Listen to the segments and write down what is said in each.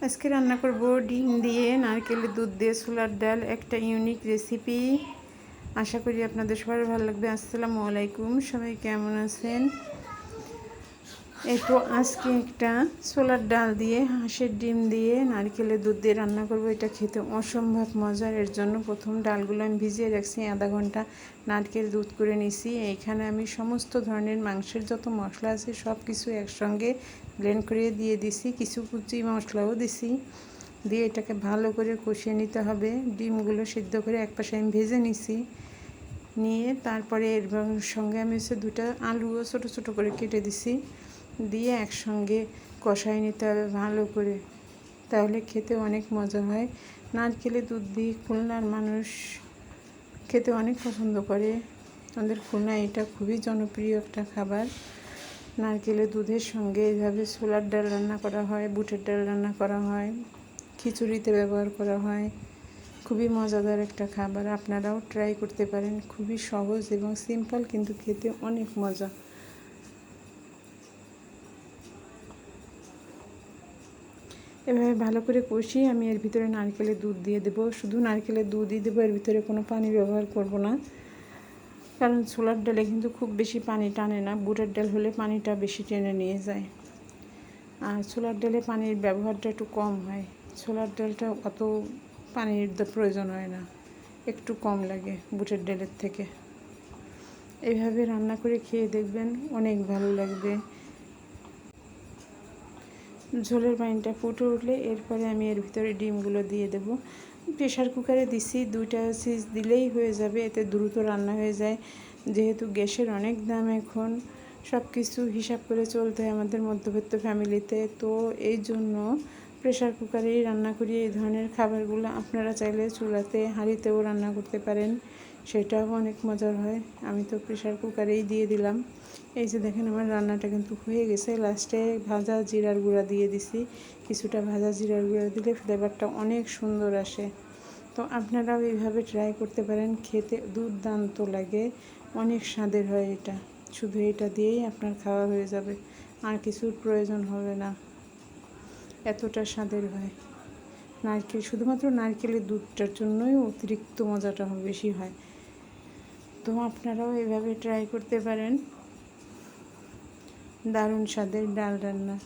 আজকে রান্না করব ডিম দিয়ে নারকেলের দুধ দিয়ে ছোলার ডাল, একটা ইউনিক রেসিপি। আশা করি আপনাদের সবার ভালো লাগবে। আসসালামু আলাইকুম, সবাই কেমন আছেন? এই তো আজকে একটা ছোলার ডাল দিয়ে হাঁসের ডিম দিয়ে নারকেলের দুধ দিয়ে রান্না করব। এটা খেতে অসম্ভব মজার। এর জন্য প্রথম ডালগুলো আমি ভিজিয়ে রাখছি, আধা ঘন্টা নারকেল দুধ করে নিছি। এইখানে আমি সমস্ত ধরনের মাংসের যত মশলা আছে সব কিছু একসঙ্গে ব্লেন্ড করে দিয়ে দিছি, কিছু কুচি মশলাও দিছি। দিয়ে এটাকে ভালো করে কষিয়ে নিতে হবে। ডিমগুলো সিদ্ধ করে এক পাশে আমি ভেজে নিছি। নিয়ে তারপরে এর সঙ্গে আমি দুটো আলুও ছোটো ছোটো করে কেটে দিছি, দিয়ে একসঙ্গে কষাই নিতে হবে ভালো করে, তাহলে খেতে অনেক মজা হয়। নারকেলের দুধ দিয়ে খুলনার মানুষ খেতে অনেক পছন্দ করে। আমাদের খুলনায় এটা খুবই জনপ্রিয় একটা খাবার। নারকেলের দুধের সঙ্গে এইভাবে ছোলার ডাল রান্না করা হয়, বুটের ডাল রান্না করা হয়, খিচুড়িতে ব্যবহার করা হয়। খুবই মজাদার একটা খাবার, আপনারাও ট্রাই করতে পারেন। খুবই সহজ এবং সিম্পল, কিন্তু খেতে অনেক মজা। এভাবে ভালো করে কষিয়ে আমি এর ভিতরে নারকেলের দুধ দিয়ে দেবো। শুধু নারকেলের দুধই দেবো, এর ভিতরে কোনো পানি ব্যবহার করব না, কারণ ছোলার ডালে কিন্তু খুব বেশি পানি টানে না। বুটের ডাল হলে পানিটা বেশি টেনে নিয়ে যায়, আর ছোলার ডালে পানির ব্যবহারটা একটু কম হয়। ছোলার ডালটা অত পানির প্রয়োজন হয় না, একটু কম লাগে বুটের ডালের থেকে। এইভাবে রান্না করে খেয়ে দেখবেন, অনেক ভালো লাগবে। ঝোলের পানিটা ফুটে উঠলে এরপরে আমি এর ভিতরে ডিমগুলো দিয়ে দেব। প্রেশার কুকারে দিছি, 2টা সিজ দিলেই হয়ে যাবে, এতে দ্রুত রান্না হয়ে যায়। যেহেতু গ্যাসের অনেক দাম এখন, সব কিছু হিসাব করে চলতে হয় আমাদের মধ্যবিত্ত ফ্যামিলিতে, তো এই জন্য প্রেশার কুকারেই রান্না করি এই ধরনের খাবারগুলো। আপনারা চাইলে চুলাতে হাঁড়িতেও রান্না করতে পারেন, সেটাও অনেক মজার হয়। আমি তো প্রেশার কুকারেই দিয়ে দিলাম। এই যে দেখেন, আমার রান্নাটা কিন্তু হয়ে গেছে। লাস্টে ভাজা জিরার গুঁড়া দিয়ে দিছি। কিছুটা ভাজা জিরার গুঁড়া দিলে ফ্লেভারটা অনেক সুন্দর আসে। তো আপনারাও এইভাবে ট্রাই করতে পারেন, খেতে দুর্দান্ত লাগে, অনেক স্বাদের হয় এটা। শুধু এটা দিয়েই আপনার খাওয়া হয়ে যাবে, আর কিছুর প্রয়োজন হবে না, এতটা স্বাদের হয়। নারকেল, শুধুমাত্র নারকেলের দুধটার জন্যই অতিরিক্ত মজাটা বেশি হয়। তো আপনারাও এইভাবে ট্রাই করতে পারেন। দারুণ স্বাদের ডাল রান্না,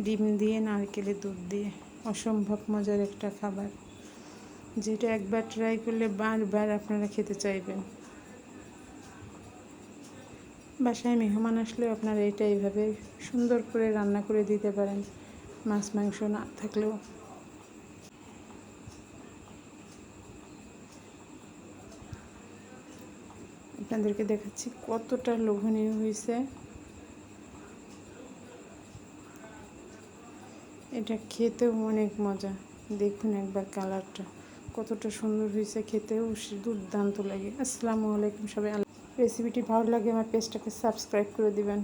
ডিম দিয়ে নারকেলের দুধ দিয়ে, অসম্ভব মজার একটা খাবার, যেটা একবার ট্রাই করলে বারবার আপনারা খেতে চাইবেন। বাসায় মেহমান আসলেও আপনারা এটা এইভাবে সুন্দর করে রান্না করে দিতে পারেন, মাছ মাংস না থাকলেও। আপনাদেরকে দেখাচ্ছি কতটা লোভনীয় হয়েছে। এটা খেতেও অনেক মজা। দেখুন একবার কালারটা কতটা সুন্দর হয়েছে, খেতেও দুর্দান্ত লাগে। আসসালামু আলাইকুম সবাই। রেসিপিটি ভালো লাগে আমার পেজটাকে সাবস্ক্রাইব করে দিবেন।